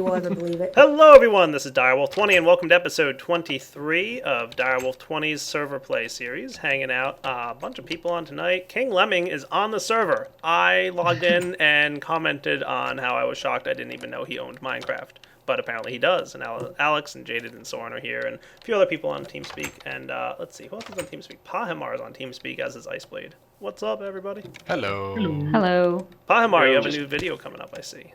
will ever believe it. Hello everyone, this is Direwolf20 and welcome to episode 23 of Direwolf20's server play series. Hanging out, a bunch of people on tonight. King Lemming is on the server. I logged in and commented on how I was shocked I didn't even know he owned Minecraft. But apparently he does, and Alex and Jaded and Soren are here, and a few other people on TeamSpeak. And let's see, who else is on TeamSpeak? Pahimar is on TeamSpeak as his Iceblade. What's up, everybody? Hello. Hello. Pahimar, you have a new video coming up, I see.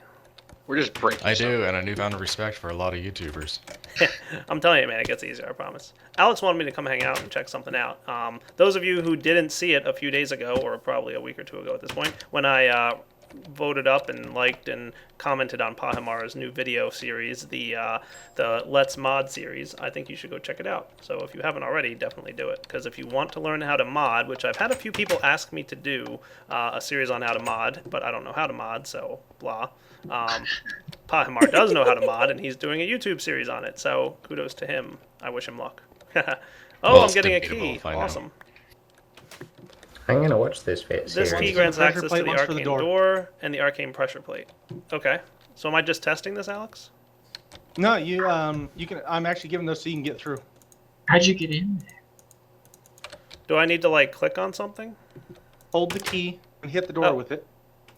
We're just breaking. I do, and a newfound respect for a lot of YouTubers. I'm telling you, man, it gets easier, I promise. Alex wanted me to come hang out and check something out. Those of you who didn't see it a few days ago, or probably a week or two ago at this point, when I voted up and liked and commented on Pahimar's new video series, the Let's Mod series, I think you should go check it out. So if you haven't already, definitely do it. Because if you want to learn how to mod, which I've had a few people ask me to do a series on how to mod, but I don't know how to mod, so blah. Pahimar does know how to mod, and he's doing a YouTube series on it, so kudos to him. I wish him luck. Well, I'm getting a key. I know. Awesome. I'm gonna watch this bit. This key grants access to the Arcane door and the Arcane pressure plate. Okay. So am I just testing this, Alex? No, you can. I'm actually giving those so you can get through. How'd you get in there? Do I need to, like, click on something? Hold the key and hit the door with it.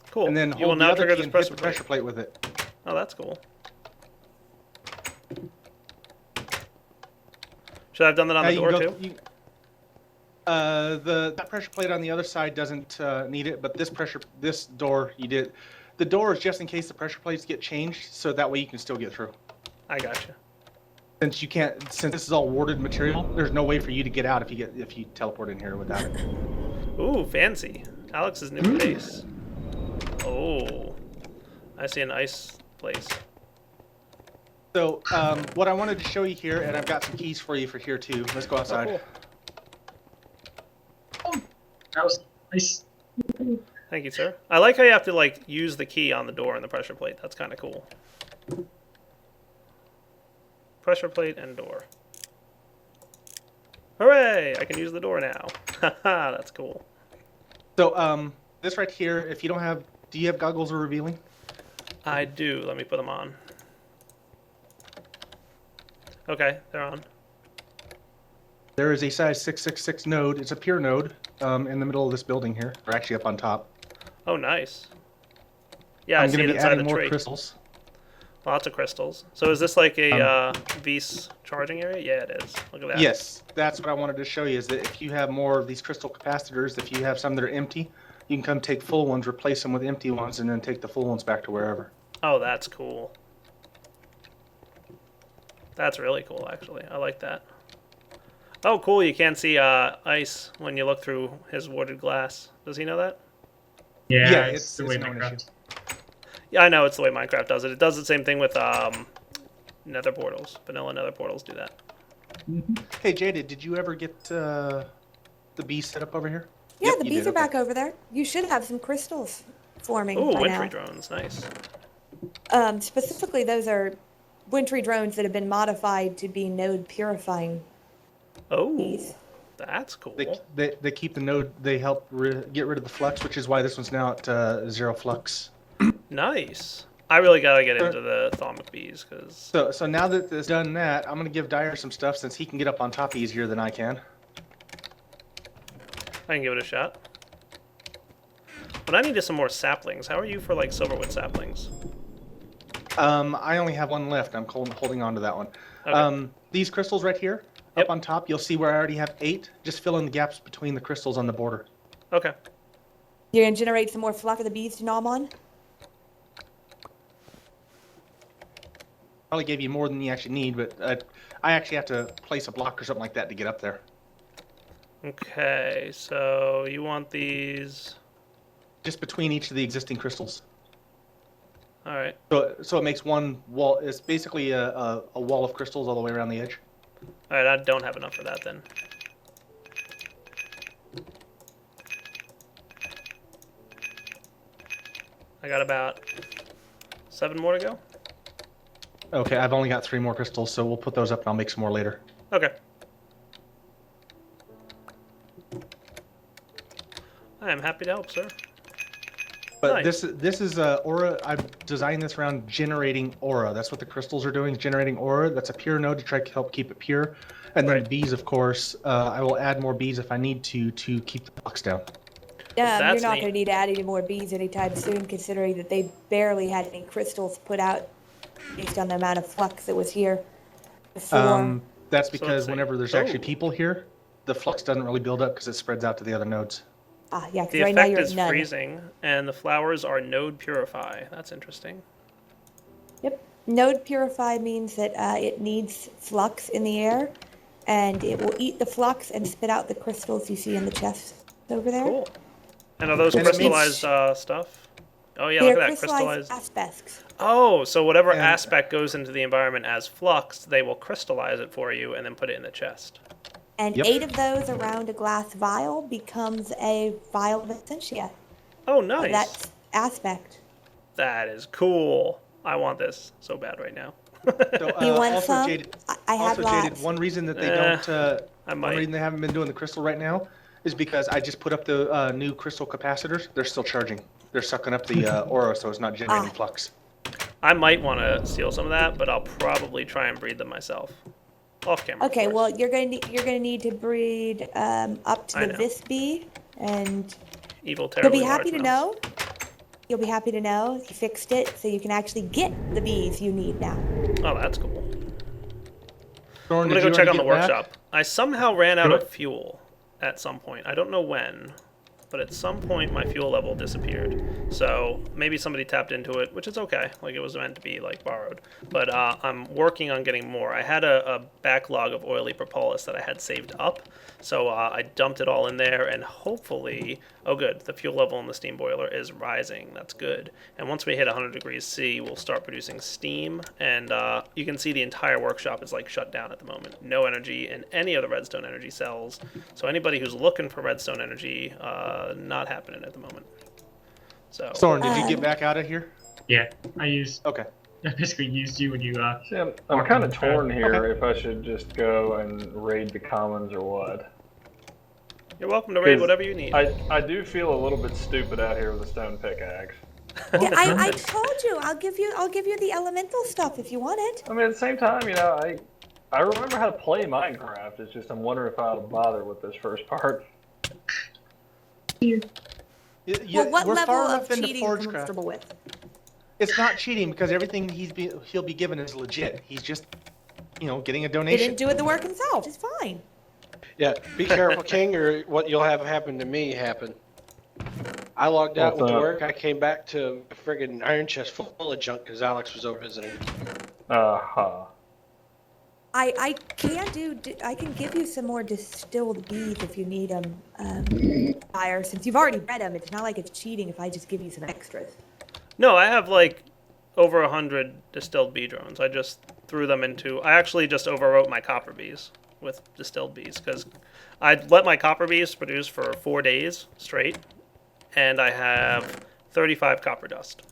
Cool. And then you will hold the now other trigger key this and hit pressure the plate. pressure plate with it. Oh, that's cool. Should I have done that on the door, too? That pressure plate on the other side doesn't need it, but this door you did. The door is just in case the pressure plates get changed, so that way you can still get through. I gotcha. Since this is all warded material, there's no way for you to get out if you teleport in here without it. Ooh, fancy. Alex's new base. Oh. I see an ice place. So, what I wanted to show you here, and I've got some keys for you for here too. Let's go outside. Oh, cool. That was nice. Thank you, sir. I like how you have to, like, use the key on the door and the pressure plate. That's kind of cool. Pressure plate and door. Hooray! I can use the door now. Haha, that's cool. So, this right here, if you don't have, do you have goggles or revealing? I do. Let me put them on. Okay, they're on. There is a size 666 node. It's a pure node in the middle of this building here, or actually up on top. Oh, nice. Yeah, I see it inside the tree. More crystals. Lots of crystals. So is this like a V's charging area? Yeah, it is. Look at that. Yes, that's what I wanted to show you, is that if you have more of these crystal capacitors, if you have some that are empty, you can come take full ones, replace them with empty ones, and then take the full ones back to wherever. Oh, that's cool. That's really cool, actually. I like that. Oh, cool. You can't see ice when you look through his warded glass. Does he know that? Yeah, it's the way no Minecraft. issue. Yeah, I know. It's the way Minecraft does it. It does the same thing with nether portals. Vanilla nether portals do that. Hey, Jaded, did you ever get the bees set up over here? Yeah, Yep, the you bees did, are back over there. You should have some crystals forming Ooh, by wintry now. drones. Nice. Specifically, those are wintry drones that have been modified to be node purifying Oh, bees. that's cool. They keep the node. They help get rid of the flux, which is why this one's now at 0 flux. Nice. I really gotta get into the Thaumcraft bees, because... So now that it's done that, I'm gonna give Dyer some stuff since he can get up on top easier than I can. I can give it a shot. But I needed some more saplings. How are you for, like, silverwood saplings? I only have one left. I'm holding on to that one. Okay. These crystals right here, Yep. up on top, you'll see where I already have 8. Just fill in the gaps between the crystals on the border. Okay. You're going to generate some more fluff for the bees to nom on? Probably gave you more than you actually need, but I actually have to place a block or something like that to get up there. Okay, so you want these... Just between each of the existing crystals. Alright. So it makes one wall. It's basically a wall of crystals all the way around the edge. Alright, I don't have enough for that, then. I got about 7 more to go. Okay, I've only got 3 more crystals, so we'll put those up and I'll make some more later. Okay. I am happy to help, sir. But Nice. this is aura. I've designed this around generating aura. That's what the crystals are doing, is generating aura. That's a pure node to try to help keep it pure. And then Right. bees, of course. I will add more bees if I need to keep the flux down. You're That's not neat. going to need to add any more bees anytime soon, considering that they barely had any crystals put out based on the amount of flux that was here before. That's So because let's see. whenever there's actually Oh. people here, the flux doesn't really build up because it spreads out to the other nodes. Yeah, because The right now effect you're is at none. freezing, and the flowers are node purify. That's interesting. Yep. Node purify means that it needs flux in the air, and it will eat the flux and spit out the crystals you see in the chest over there. Cool. And are those And it means- crystallized stuff? Oh yeah, They're look at that crystallized crystallized. aspects. Oh, so whatever And- aspect goes into the environment as flux, they will crystallize it for you and then put it in the chest. And Yep. 8 of those around a glass vial becomes a vial of essentia. Oh, Of nice. that aspect. That is cool. I want this so bad right now. So, You want also, some? Jaded, I have also, lots. Jaded, one reason that they Eh, don't, I one might. reason they haven't been doing the crystal right now is because I just put up the new crystal capacitors. They're still charging. They're sucking up the aura, so it's not generating flux. I might want to steal some of that, but I'll probably try and breed them myself. Off camera. of Okay, course. well, you're gonna need to breed up to I the know. Vis bee, and Evil, you'll terribly be happy large to mouse. know. You'll be happy to know you fixed it, so you can actually get the bees you need now. Oh, that's cool. Thorn, I'm did gonna go you check already on the get back? workshop. I somehow ran out Good. of fuel at some point. I don't know when, but at some point my fuel level disappeared. So maybe somebody tapped into it, which is okay. Like it was meant to be like borrowed. But I'm working on getting more. I had a backlog of oily propolis that I had saved up. So I dumped it all in there, and hopefully, oh good, the fuel level in the steam boiler is rising. That's good. And once we hit 100 degrees C, we'll start producing steam. And you can see the entire workshop is like shut down at the moment. No energy in any of the redstone energy cells. So anybody who's looking for redstone energy, not happening at the moment. So Thorn, did you get back out of here? Yeah, I basically used you when you See, I'm kind of torn here if I should just go and raid the commons or what. you're welcome to raid 'Cause whatever you need. I do feel a little bit stupid out here with a stone pickaxe. Yeah, I told you. I'll give you the elemental stuff if you want it. I mean, at the same time, you know, I remember how to play Minecraft. It's just I'm wondering if I ought to bother with this first part. Well, what we're level far of enough into cheating are you Forgecraft. comfortable with? It's not cheating because everything he'll be given is legit. He's just, getting a He donation. didn't do it the work himself. It's fine. Yeah, be careful, King, or what you'll have happen to me happen. I logged out What's with up? work. I came back to a friggin' iron chest full of junk because Alex was over visiting. Uh-huh. I can give you some more distilled bees if you need them. Fire, since you've already read them, it's not like it's cheating if I just give you some extras. No, I have like over 100 distilled bee drones. I just threw them into. I actually just overwrote my copper bees with distilled bees because I'd let my copper bees produce for 4 days straight, and I have 35 copper dust.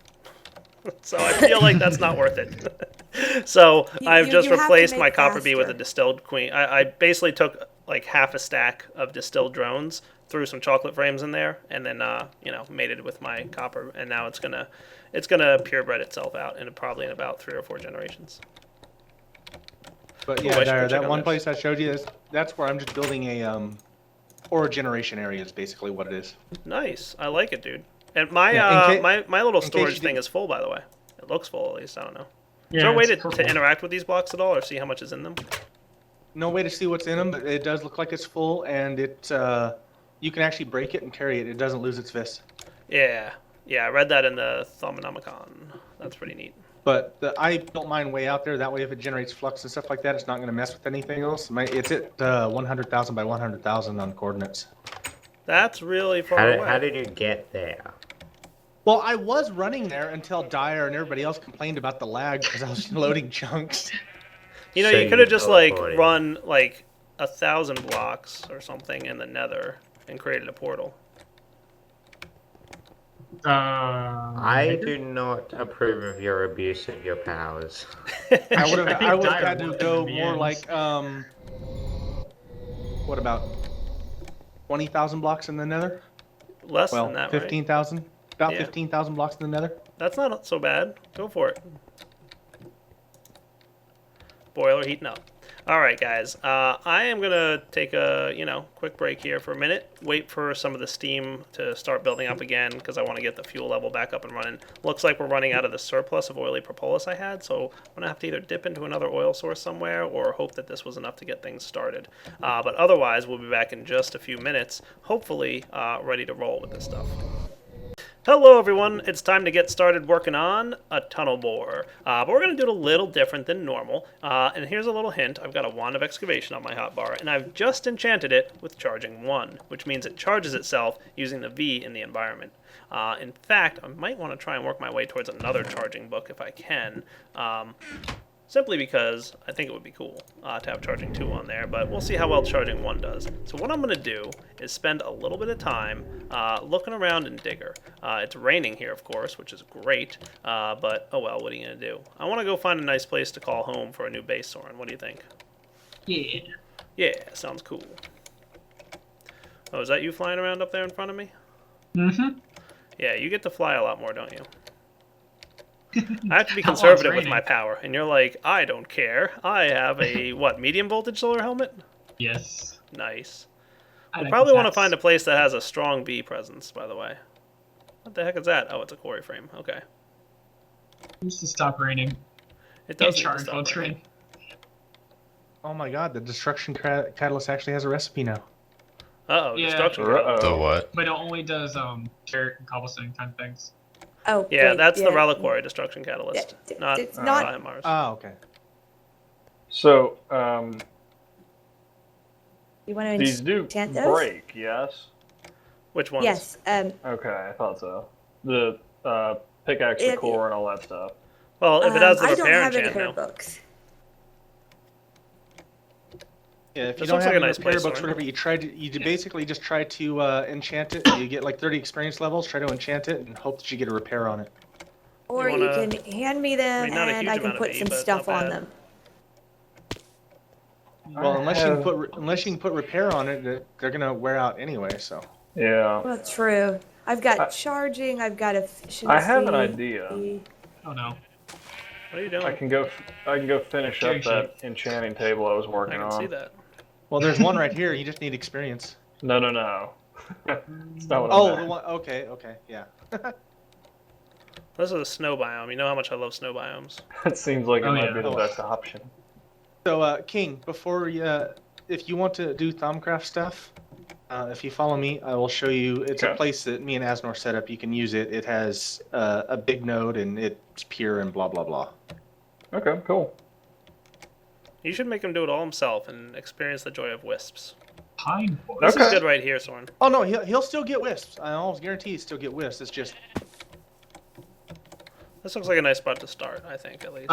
So I feel like that's not worth it. So I've just you have to replaced make my copper bee with a faster. distilled queen. I basically took like half a stack of distilled drones, threw some chocolate frames in there, and then mated with my copper, and now it's gonna purebred itself out in probably in about 3 or 4 generations. But Oh, yeah, I should Dyer, go check that on one this. place I showed you, that's where I'm just building a aura generation area is basically what it is. Nice, I like it, dude. And my Yeah, in my little case storage you thing didn't- is full, by the way. It looks full, at least. I don't know. Yeah, Is there a way it's to purple. interact with these blocks at all, or see how much is in them? No way to see what's in them, but it does look like it's full, and you can actually break it and carry it. It doesn't lose its vis. Yeah, I read that in the Thaumcraft. That's pretty neat. But I built mine way out there. That way, if it generates flux and stuff like that, it's not going to mess with anything else. It's at 100,000 by 100,000 on coordinates. That's really far How away. did you get there? Well, I was running there until Dyer and everybody else complained about the lag because I was loading chunks. You know, So you could have just like teleported. run like 1,000 blocks or something in the Nether and created a portal. I do not approve of your abuse of your powers. I would I have think Dyer had to won go in the more end. like what about 20,000 blocks in the Nether? Less Well, than that, right? 15,000. About Yeah. 15,000 blocks in the nether. That's not so bad. Go for it. Boiler heating up. All right, guys. I am gonna take a quick break here for a minute. Wait for some of the steam to start building up again because I want to get the fuel level back up and running. Looks like we're running out of the surplus of oily propolis I had, so I'm gonna have to either dip into another oil source somewhere or hope that this was enough to get things started. But otherwise, we'll be back in just a few minutes, hopefully ready to roll with this stuff. Hello everyone, it's time to get started working on a tunnel bore. But we're going to do it a little different than normal. And here's a little hint, I've got a wand of excavation on my hotbar, and I've just enchanted it with charging 1, which means it charges itself using the V in the environment. In fact, I might want to try and work my way towards another charging book if I can. Simply because I think it would be cool to have charging 2 on there, but we'll see how well charging 1 does. So what I'm going to do is spend a little bit of time looking around in Digger. It's raining here, of course, which is great, but oh well, what are you going to do? I want to go find a nice place to call home for a new base, Soren. What do you think? Yeah. Yeah, sounds cool. Oh, is that you flying around up there in front of me? Mm-hmm. Yeah, you get to fly a lot more, don't you? I have to be How long it's conservative with raining? my power, and you're like, I don't care. I have a, what, medium voltage solar helmet? Yes. Nice. I We'll like probably the want to stats. find a place that has a strong bee presence, by the way. What the heck is that? Oh, it's a quarry frame. Okay. Needs to stop raining. It Can't does need to charge stop while it's raining. raining. Oh my god, the destruction catalyst actually has a recipe now. Uh-oh, Yeah. destruction. Uh-oh. The what? But it only does carrot and cobblestone kind of things. Oh, Yeah, great, that's the yeah. reliquary destruction catalyst. Not It's not. Mars. Oh, okay. So, You want to these do enchant those? break, yes? Which ones? Yes. Okay, I thought so. The pickaxe, the If- core, and all that stuff. Well, if it has the I don't repair have any enchant, her no. books. Yeah, if you This don't looks have like a any nice repair place, books, Soren. whatever, you basically just try to enchant it. You get like 30 experience levels, try to enchant it, and hope that you get a repair on it. Or you wanna- can hand me them not a and huge I can amount of put V, some but stuff not on bad. them. Well, unless you have- can put repair on it, they're gonna wear out anyway. So Yeah. Well, true. I've got I- charging, I've got efficiency. I have an idea. Oh no. What are you doing? I can go finish up that enchanting table I was I working can on. see that. well, there's one right here. You just need experience. No. It's not what I Oh, meant. the one. Okay, yeah. This is a snow biome. You know how much I love snow biomes. It seems like it Oh, might yeah. be the Oh. best option. So, King, before if you want to do Thaumcraft stuff, if you follow me, I will show you. It's a Okay. place that me and Asnor set up. You can use it. It has a big node and it's pure and blah blah blah. Okay, cool. You should make him do it all himself and experience the joy of wisps. Pine wood. This is Okay. good right here, Soren. Oh no, he'll still get wisps. I almost guarantee he'll still get wisps. It's just This looks like a nice spot to start, I think, at least.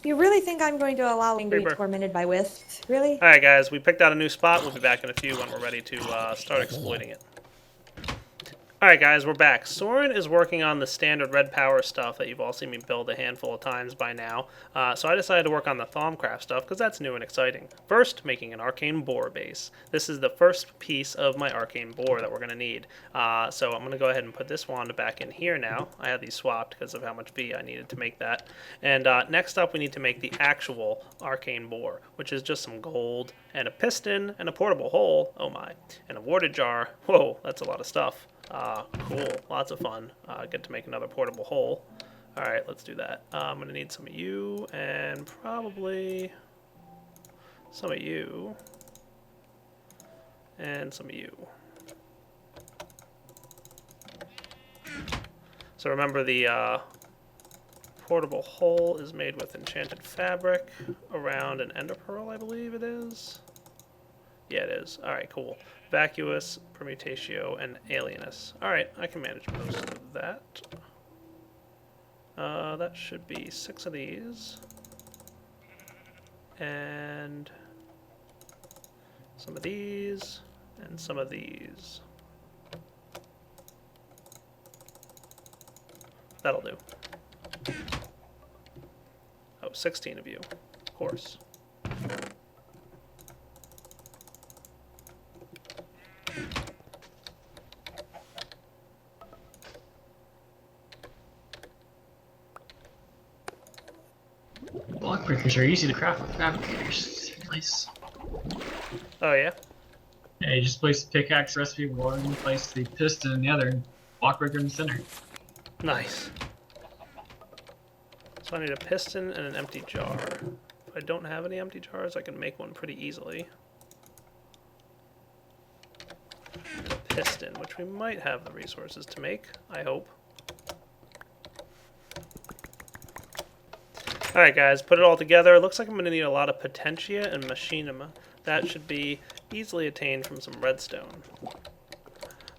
You really think I'm going to allow him to be Creeper. tormented by wisps? Really? All right, guys, we picked out a new spot. We'll be back in a few when we're ready to start exploiting it. All right, guys, we're back. Soren is working on the standard red power stuff that you've all seen me build a handful of times by now. So I decided to work on the Thaumcraft stuff because that's new and exciting. First, making an arcane bore base. This is the first piece of my arcane bore that we're going to need. So I'm going to go ahead and put this wand back in here now. I had these swapped because of how much V I needed to make that. And next up, we need to make the actual arcane bore, which is just some gold and a piston and a portable hole. Oh my. And a water jar. Whoa, that's a lot of stuff. Cool, lots of fun. Get to make another portable hole. Alright, let's do that. I'm going to need some of you, and probably some of you, and some of you. So remember the portable hole is made with enchanted fabric around an ender pearl, I believe it is. Yeah, it is. Alright, cool. Vacuous, Permutatio, and Alienus. Alright, I can manage most of that. That should be 6 of these. And some of these, and some of these. That'll do. Oh, 16 of you, of course. block breakers are easy to craft with fabricators. Nice. Oh yeah. Yeah, you just place the pickaxe recipe in one, place the piston in the other, and block breaker in the center. Nice. So I need a piston and an empty jar. If I don't have any empty jars, I can make one pretty easily. A piston, which we might have the resources to make, I hope. Alright guys, put it all together. It looks like I'm going to need a lot of potentia and machinima. That should be easily attained from some redstone.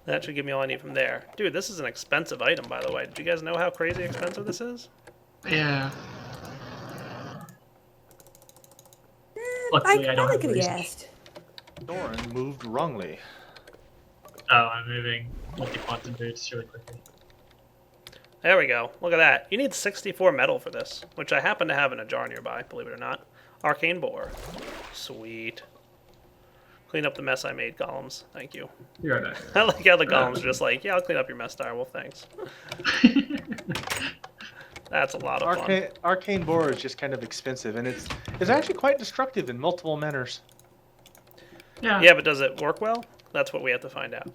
That should give me all I need from there. Dude, this is an expensive item, by the way. Did you guys know how crazy expensive this is? Yeah. I Luckily, I don't probably have could have reason. guessed. Doran moved wrongly. Oh, I'm moving multi-quantum boots really quickly. There we go. Look at that. You need 64 metal for this, which I happen to have in a jar nearby, believe it or not. Arcane boar. Sweet. Clean up the mess I made, golems. Thank you. You're right. I like how the golems are just like, yeah, I'll clean up your mess, direwolf, thanks. That's a lot of fun. Arcane boar is just kind of expensive, and it's actually quite destructive in multiple manners. Yeah, but does it work well? That's what we have to find out.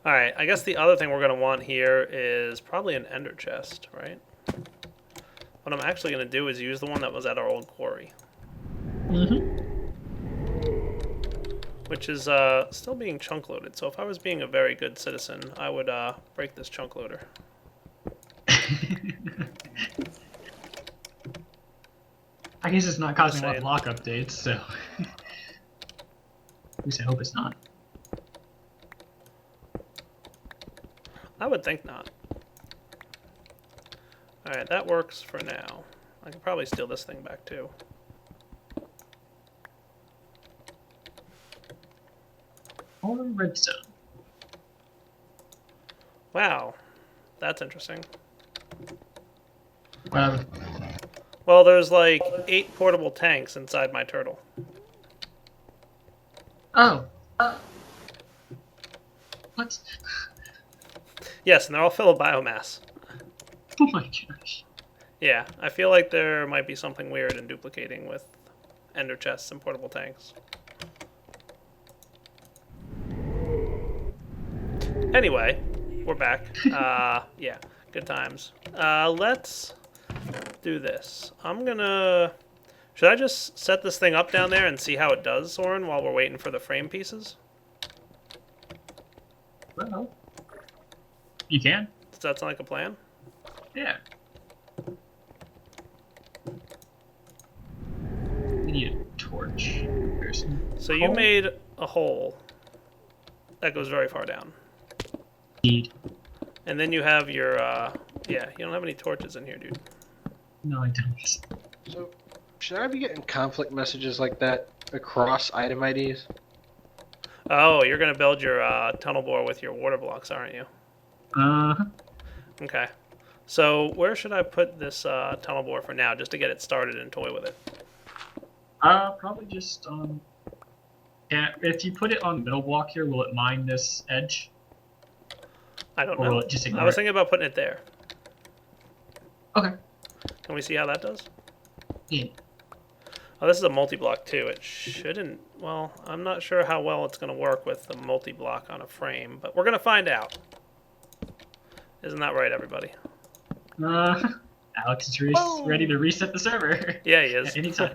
Alright, I guess the other thing we're going to want here is probably an ender chest, right? What I'm actually going to do is use the one that was at our old quarry. Which is still being chunk loaded, so if I was being a very good citizen, I would break this chunk loader. I guess it's not causing a lot saying. of block updates, so... At least I hope it's not. I would think not. Alright, that works for now. I could probably steal this thing back too. Or redstone. Wow, that's interesting. Well, Well, there's like 8 portable tanks inside my turtle. oh. What? Yes, and they're all full of biomass. Oh my gosh. Yeah, I feel like there might be something weird in duplicating with ender chests and portable tanks. Anyway, we're back. Yeah, good times. Let's do this. I'm gonna... Should I just set this thing up down there and see how it does, Soren, while we're waiting for the frame pieces? Well, you can. Does that sound like a plan? Yeah. We need a torch. So you made a hole that goes very far down. Indeed. And then you have your, yeah, you don't have any torches in here, dude. No, I don't. So, should I be getting conflict messages like that across item IDs? Oh, you're going to build your tunnel bore with your water blocks, aren't you? Okay. So where should I put this tunnel bore for now, just to get it started and toy with it? Probably just on... Yeah, if you put it on the middle block here, will it mine this edge? I don't Or know. will it just ignore I was it? thinking about putting it there. Okay. Can we see how that does? Yeah. Oh, this is a multi-block too. It shouldn't... Well, I'm not sure how well it's going to work with the multi-block on a frame, but we're going to find out. Isn't that right, everybody? Alex is ready to reset the server. Yeah, he is. At any time.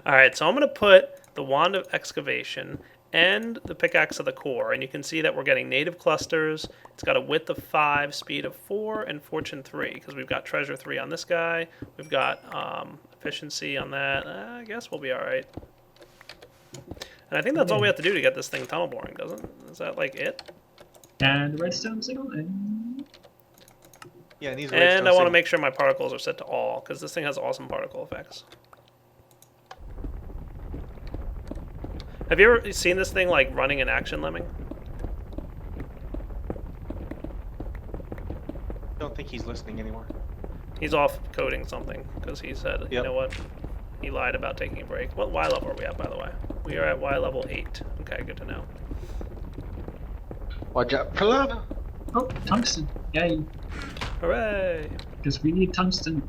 Alright, so I'm going to put the Wand of Excavation and the Pickaxe of the Core, and you can see that we're getting native clusters. It's got a width of 5, speed of 4, and fortune 3, because we've got treasure 3 on this guy. We've got efficiency on that. I guess we'll be alright. And I think that's all we have to do to get this thing tunnel boring, doesn't it? Is that like it? And the redstone signal, and... Yeah, it needs And I want to make sure my particles are set to all, because this thing has awesome particle effects. Have you ever seen this thing like running in Action Lemming? I don't think he's listening anymore. He's off coding something, because he said, you Yep. know what? He lied about taking a break. What Y level are we at, by the way? We are at Y level 8. Okay, good to know. Watch out, Pilana! Oh, tungsten. Yay. Hooray! Because we need tungsten.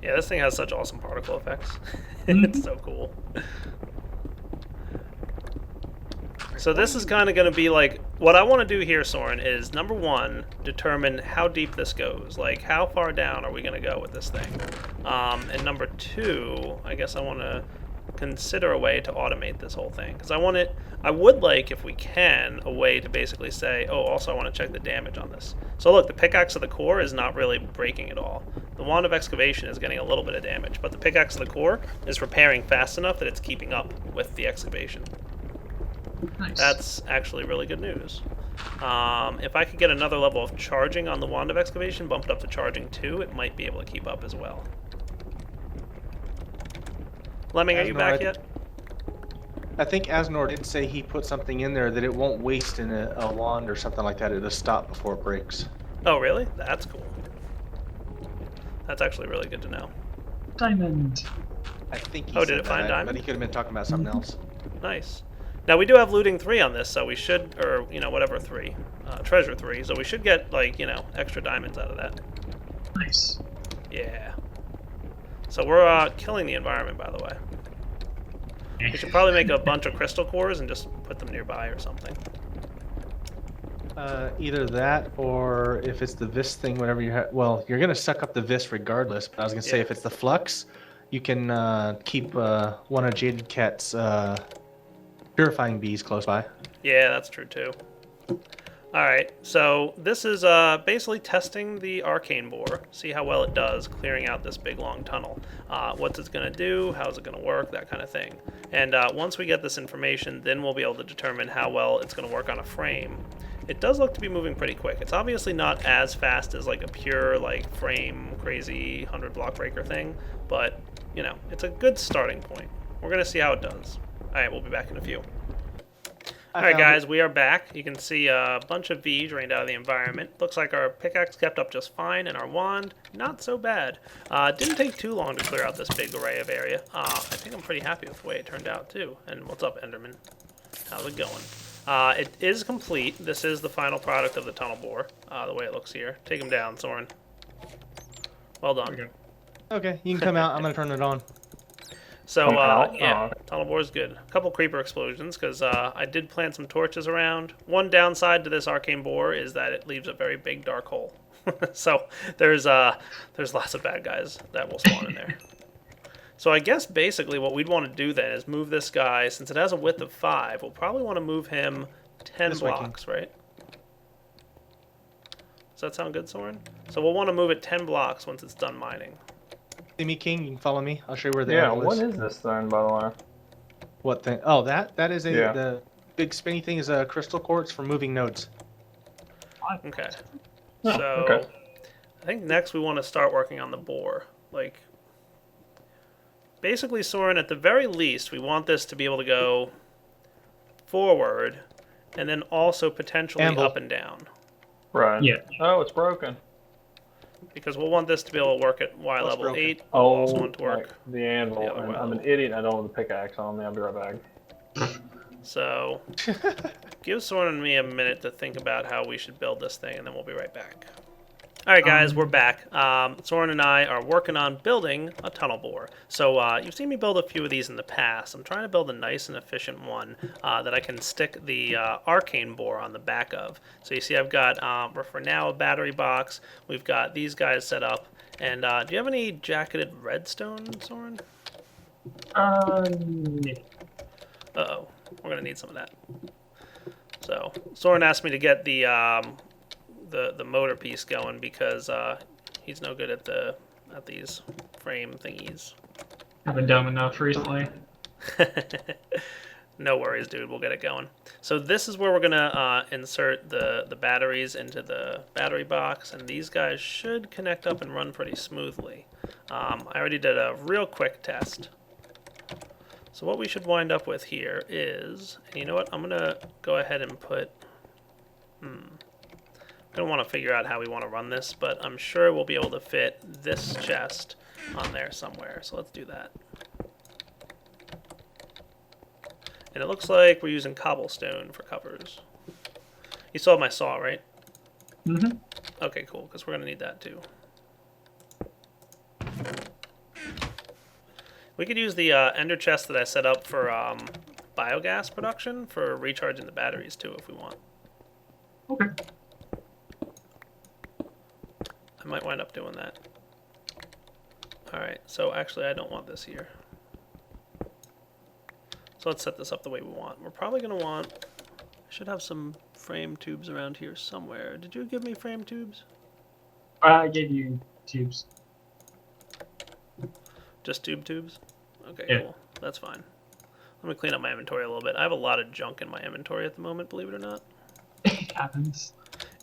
Yeah, this thing has such awesome particle effects. Mhm. It's so cool. So this is kind of going to be like, what I want to do here, Soren, is number one, determine how deep this goes. Like, how far down are we going to go with this thing? And number two, I guess I want to consider a way to automate this whole thing. Because I would like, if we can, a way to basically say, oh, also I want to check the damage on this. So look, the pickaxe of the core is not really breaking at all. The wand of excavation is getting a little bit of damage, but the pickaxe of the core is repairing fast enough that it's keeping up with the excavation. Nice. That's actually really good news. If I could get another level of charging on the wand of excavation, bump it up to charging 2, it might be able to keep up as well. Lemming, are you back yet? I think Asnor did say he put something in there that it won't waste in a wand or something like that. It'll stop before it breaks. Oh, really? That's cool. That's actually really good to know. Diamond. I think he Oh, said did it find that, diamond? but he could have been talking about something else. Nice. Now, we do have looting 3 on this, so we should, or, you know, whatever 3. Treasure 3, so we should get, like, you know, extra diamonds out of that. Nice. Yeah. So we're killing the environment, by the way. We should probably make a bunch of crystal cores and just put them nearby or something. Either that, or if it's the vis thing, whatever you have. Well, you're gonna suck up the vis regardless. But I was gonna say, Yeah. if it's the flux, you can keep one of Jaded Cat's purifying bees close by. Yeah, that's true too. Alright, so this is basically testing the Arcane borer, see how well it does clearing out this big long tunnel. What's it going to do, how's it going to work, that kind of thing. And once we get this information, then we'll be able to determine how well it's going to work on a frame. It does look to be moving pretty quick. It's obviously not as fast as like a pure like frame crazy 100 block breaker thing, but you know, it's a good starting point. We're going to see how it does. Alright, we'll be back in a few. Alright guys, we are back. You can see a bunch of V drained out of the environment. Looks like our pickaxe kept up just fine, and our wand, not so bad. Didn't take too long to clear out this big array of area. I think I'm pretty happy with the way it turned out too. And what's up, Enderman? How's it going? It is complete. This is the final product of the tunnel bore, the way it looks here. Take him down, Soren. Well done. Okay, you can come out. I'm gonna turn it on. So, out? yeah, tunnel bore is good. A couple creeper explosions, because I did plant some torches around. One downside to this arcane bore is that it leaves a very big dark hole. So, there's lots of bad guys that will spawn in there. So I guess basically what we'd want to do then is move this guy, since it has a width of 5, we'll probably want to move him 10 This way, blocks, right? Does that sound good, Soren? So we'll want to move it 10 blocks once it's done mining. See me, King. You can follow me. I'll show you where the Yeah, arrow what is. is this thing, by the way? What thing? Oh, that is Yeah. the big spinny thing is a crystal quartz for moving nodes. Okay. Oh, So okay. I think next we want to start working on the bore. Like, basically, Soren, at the very least, we want this to be able to go forward and then also potentially Amble. up and down. Right. Yeah. Oh, it's broken. Because we'll want this to be able to work at Y What's level broken? 8. We'll also want it to like work. the anvil. the other And way. I'm an idiot and I don't have the pickaxe on me. I'll be right back. So, give Soren and me a minute to think about how we should build this thing, and then we'll be right back. Alright guys, we're back. Soren and I are working on building a tunnel bore. So you've seen me build a few of these in the past. I'm trying to build a nice and efficient one that I can stick the arcane bore on the back of. So you see I've got, for now, a battery box. We've got these guys set up. And do you have any jacketed redstone, Soren? No. Uh-oh, we're going to need some of that. So Soren asked me to get the motor piece going because he's no good at these frame thingies. I've been dumb enough recently. No worries, dude. We'll get it going. So this is where we're gonna insert the batteries into the battery box, and these guys should connect up and run pretty smoothly. I already did a real quick test. So what we should wind up with here is, and you know what? I'm gonna go ahead and put. I don't want to figure out how we want to run this, but I'm sure we'll be able to fit this chest on there somewhere. So let's do that. And it looks like we're using cobblestone for covers. You saw my saw, right? Mm-hmm. Okay, cool, because we're going to need that too. We could use the ender chest that I set up for biogas production for recharging the batteries too, if we want. Okay. I might wind up doing that. Alright, so actually I don't want this here. So let's set this up the way we want. We're probably going to want... I should have some frame tubes around here somewhere. Did you give me frame tubes? I gave you tubes. Just tubes? Okay, Yeah. cool. That's fine. Let me clean up my inventory a little bit. I have a lot of junk in my inventory at the moment, believe it or not. It happens.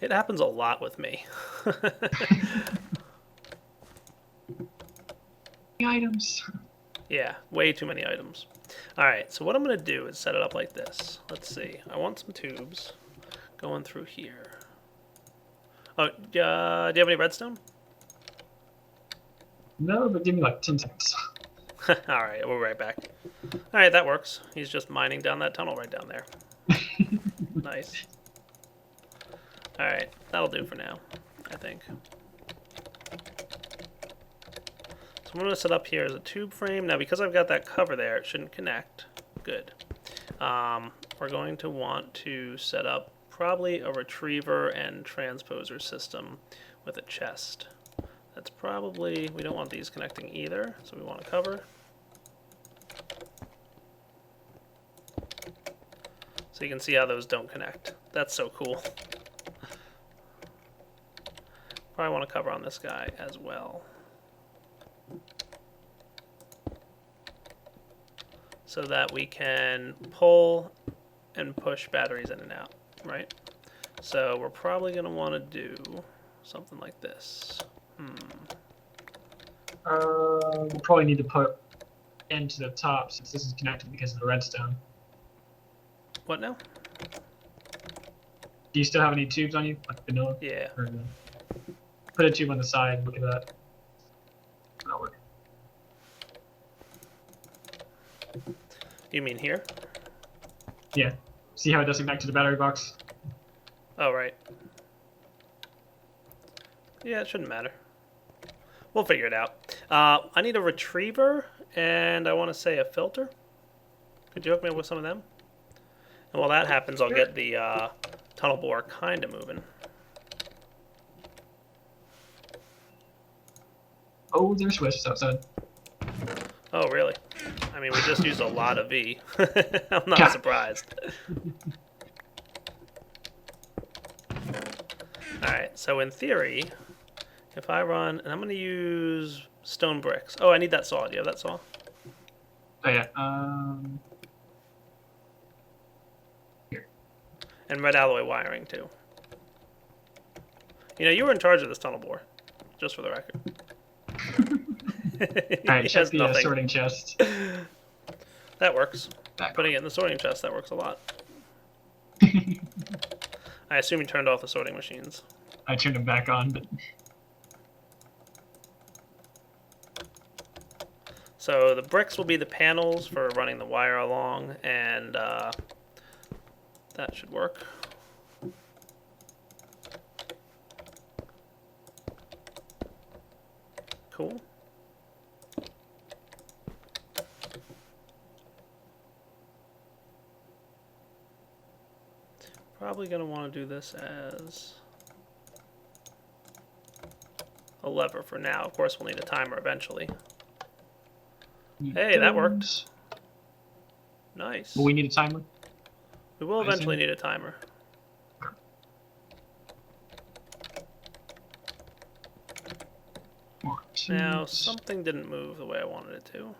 It happens a lot with me. Items. Yeah, way too many items. Alright, so what I'm going to do is set it up like this. Let's see. I want some tubes going through here. Oh, do you have any redstone? No, but give me like 10 seconds. Alright, we'll be right back. Alright, that works. He's just mining down that tunnel right down there. Nice. Alright, that'll do for now, I think. So I'm going to set up here as a tube frame. Now, because I've got that cover there, it shouldn't connect. Good. We're going to want to set up probably a retriever and transposer system with a chest. That's probably... we don't want these connecting either, so we want a cover. So you can see how those don't connect. That's so cool. Probably want to cover on this guy as well. So that we can pull and push batteries in and out, right? So we're probably going to want to do something like this. We'll probably need to put end to the top since this is connected because of the redstone. What now? Do you still have any tubes on you? Like vanilla? Yeah. Or, put a tube on the side, look at that. That'll work. You mean here? Yeah. See how it doesn't connect to the battery box? Oh, right. Yeah, it shouldn't matter. We'll figure it out. I need a retriever, and I want to say a filter. Could you hook me up with some of them? And while that happens, I'll get the tunnel bore kind of moving. Oh, there's switches outside. Oh, really? I mean, we just used a lot of V. I'm not Yeah. surprised. Alright, so in theory, if I run... and I'm going to use stone bricks. Oh, I need that saw. Do you have that saw? Oh yeah. Here. And red alloy wiring, too. You know, you were in charge of this tunnel bore. Just for the record. Alright, He check has the nothing. sorting chest. That works. Back Putting it in the sorting chest, that works a lot. I assume you turned off the sorting machines. I turned them back on, but So the bricks will be the panels for running the wire along, and that should work. Cool. Probably going to want to do this as a lever for now. Of course, we'll need a timer eventually. Hey, that worked. Nice. Will we need a timer? We will I eventually see. need a timer. One, two, Now, something didn't move the way I wanted it to.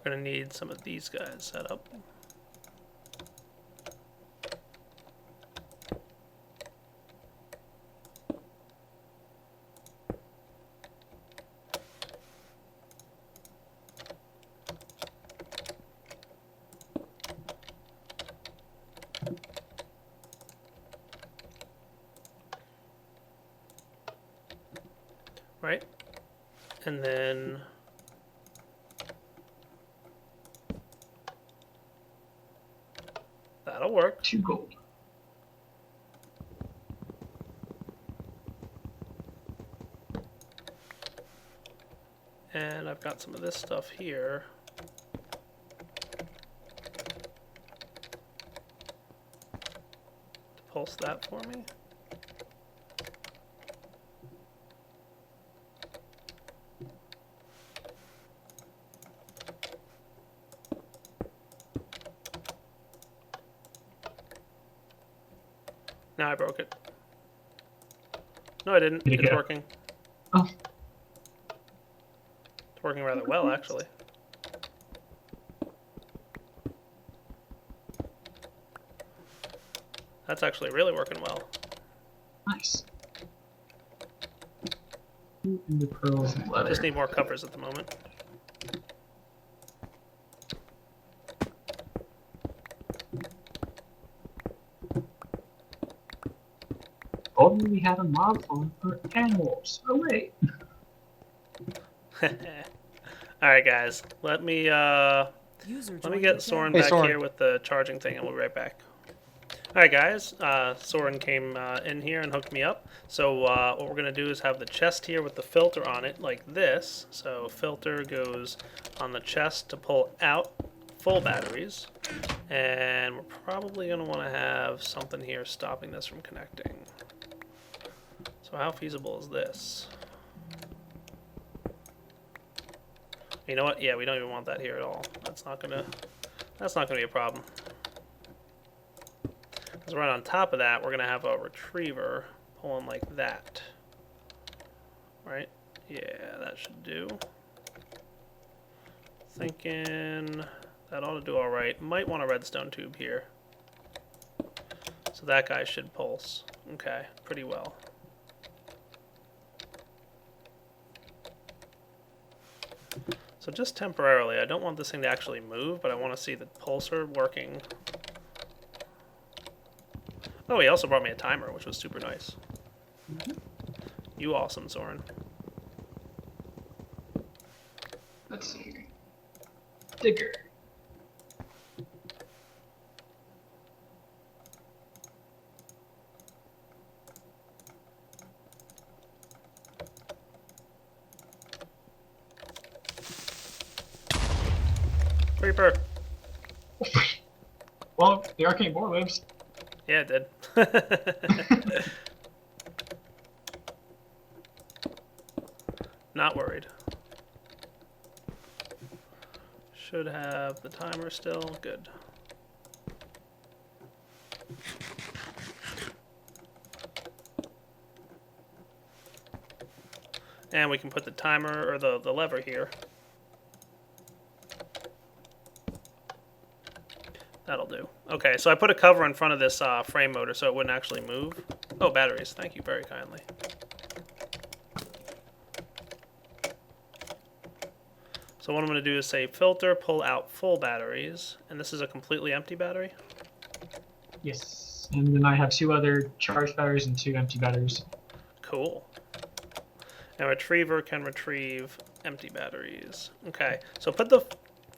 We're going to need some of these guys set up. right? And then that'll work. 2 gold. And I've got some of this stuff here. To pulse that for me. Now I broke it. No, I didn't. Did it It's go? working. Oh. It's working rather well, actually. That's actually really working well. Nice. And the pearls and leather. Just need more covers at the moment. Only we had a mod farm for animals. Oh wait. Alright guys, let me get Soren Hey, back Soren. here with the charging thing and we'll be right back. Alright guys, Soren came in here and hooked me up. So what we're going to do is have the chest here with the filter on it like this. So filter goes on the chest to pull out full batteries. And we're probably going to want to have something here stopping this from connecting. So how feasible is this? You know what? Yeah, we don't even want that here at all. That's not gonna be a problem. Because right on top of that, we're gonna have a retriever pulling like that. Right? Yeah, that should do. Thinking that ought to do all right. Might want a redstone tube here. So that guy should pulse. Okay, pretty well. So just temporarily, I don't want this thing to actually move, but I want to see the pulsar working. Oh, he also brought me a timer, which was super nice. You awesome, Soren. Let's see. Digger. Creeper. Well, the arcane boar lives. Yeah, it did. Not worried. Should have the timer still. Good. And we can put the timer, or the lever here. That'll do. Okay, so I put a cover in front of this frame motor so it wouldn't actually move. Oh, batteries. Thank you very kindly. So what I'm going to do is say filter, pull out full batteries. And this is a completely empty battery? Yes. And then I have 2 other charged batteries and 2 empty batteries. Cool. And retriever can retrieve empty batteries. Okay, so put the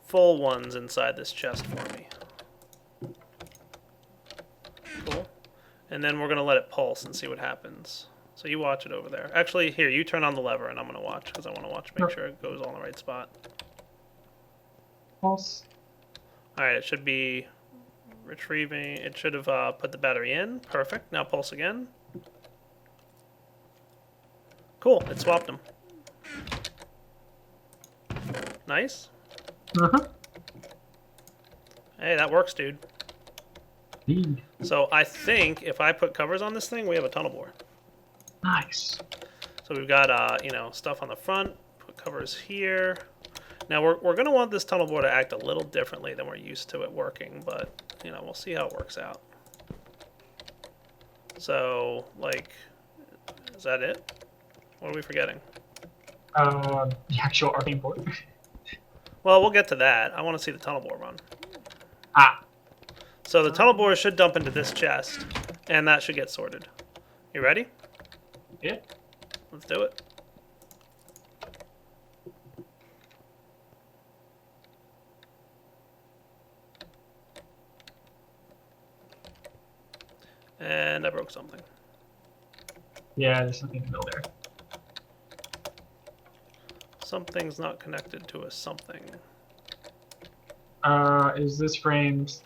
full ones inside this chest for me. Cool. And then we're going to let it pulse and see what happens. So you watch it over there. Actually, here, you turn on the lever and I'm going to watch because I want to watch, make sure it goes all in the right spot. Pulse. Alright, it should be retrieving. It should have put the battery in. Perfect. Now pulse again. Cool, it swapped them. Nice. Uh-huh. Hey, that works, dude. Indeed. So I think if I put covers on this thing, we have a tunnel bore. Nice. So we've got, you know, stuff on the front, put covers here. Now we're going to want this tunnel bore to act a little differently than we're used to it working, but, you know, we'll see how it works out. So, is that it? What are we forgetting? The actual arcane board. Well, we'll get to that. I want to see the tunnel bore run. Ah. So the tunnel bore should dump into this chest, and that should get sorted. You ready? Yeah. Let's do it. And I broke something. Yeah, there's something in the middle there. Something's not connected to a something. Is this framed?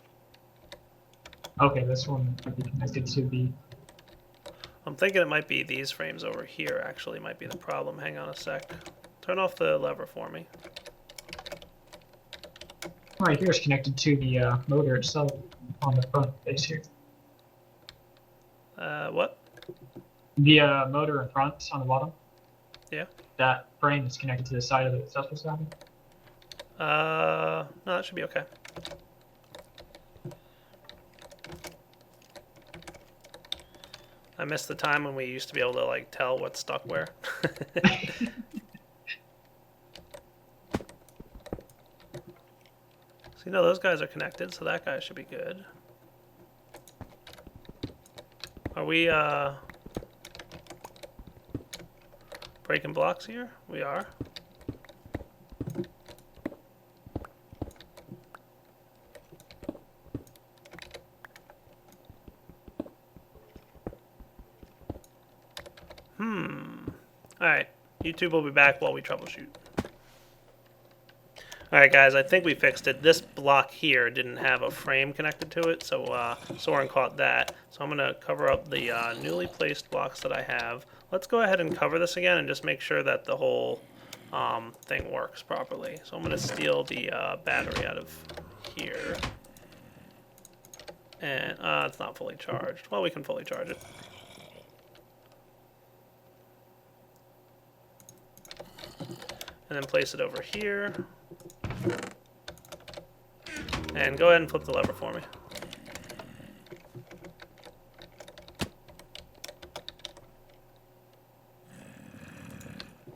Okay, this one might be connected to the. I'm thinking it might be these frames over here, actually, might be the problem. Hang on a sec. Turn off the lever for me. Right here is connected to the motor itself on the front face here. What? The motor in front on the bottom. Yeah. That frame is connected to the side of the accessory side. No, that should be okay. I missed the time when we used to be able to, like, tell what's stuck where. So, you know, those guys are connected, so that guy should be good. Are we, breaking blocks here? We are. Alright, YouTube will be back while we troubleshoot. Alright guys, I think we fixed it. This block here didn't have a frame connected to it, so Soren caught that. So I'm going to cover up the newly placed blocks that I have. Let's go ahead and cover this again and just make sure that the whole thing works properly. So I'm going to steal the battery out of here. And it's not fully charged. Well, we can fully charge it. And then place it over here. And go ahead and flip the lever for me.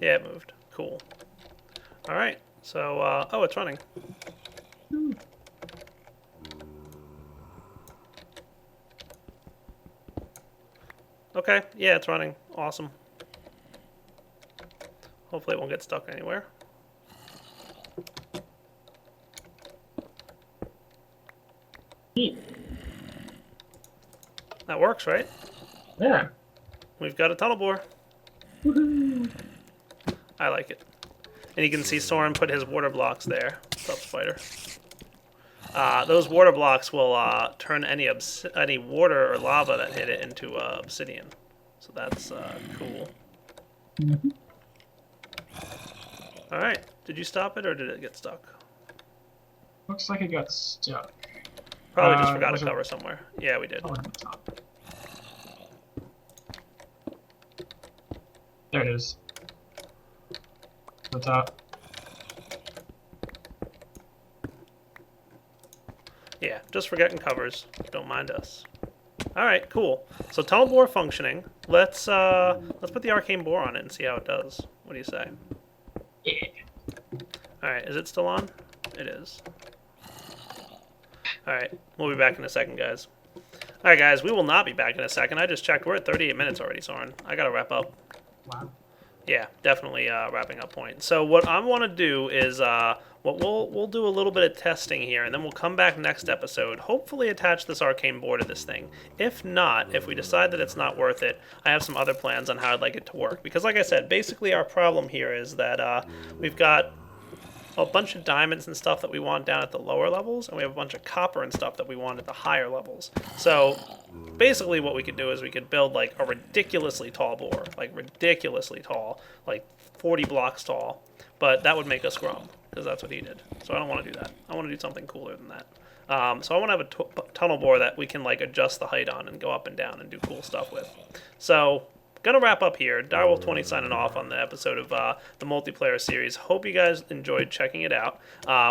Yeah, it moved. Cool. Alright, so, oh, it's running. Okay, yeah, it's running. Awesome. Hopefully it won't get stuck anywhere. That works, right? Yeah. We've got a tunnel bore. I like it. And you can see Soren put his water blocks there. What's up, Spider? Those water blocks will turn any water or lava that hit it into obsidian. So that's cool. Mm-hmm. Alright, did you stop it or did it get stuck? Looks like it got stuck. Probably just forgot was to it- cover somewhere. Yeah, we did. Oh, on the top. There it is. The top. Yeah, just forgetting covers. Don't mind us. Alright, cool. So tunnel bore functioning. Let's put the arcane bore on it and see how it does. What do you say? Yeah. Alright, is it still on? It is. Alright, we'll be back in a second, guys. Alright, guys, we will not be back in a second. I just checked. We're at 38 minutes already, Soren. I gotta wrap up. Wow. Yeah, definitely wrapping up point. So what I want to do is we'll do a little bit of testing here, and then we'll come back next episode. Hopefully attach this arcane board to this thing. If not, if we decide that it's not worth it, I have some other plans on how I'd like it to work. Because like I said, basically our problem here is that we've got a bunch of diamonds and stuff that we want down at the lower levels, and we have a bunch of copper and stuff that we want at the higher levels. So basically what we could do is we could build like a ridiculously tall bore, like ridiculously tall, like 40 blocks tall, but that would make us scrum, because that's what he did. So I don't want to do that. I want to do something cooler than that. So I want to have a tunnel bore that we can like adjust the height on and go up and down and do cool stuff with. So gonna wrap up here. Direwolf20 signing off on the episode of the multiplayer series. Hope you guys enjoyed checking it out.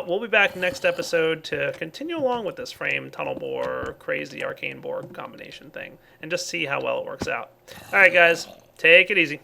We'll be back next episode to continue along with this frame, tunnel bore, crazy arcane bore combination thing, and just see how well it works out. Alright guys, take it easy.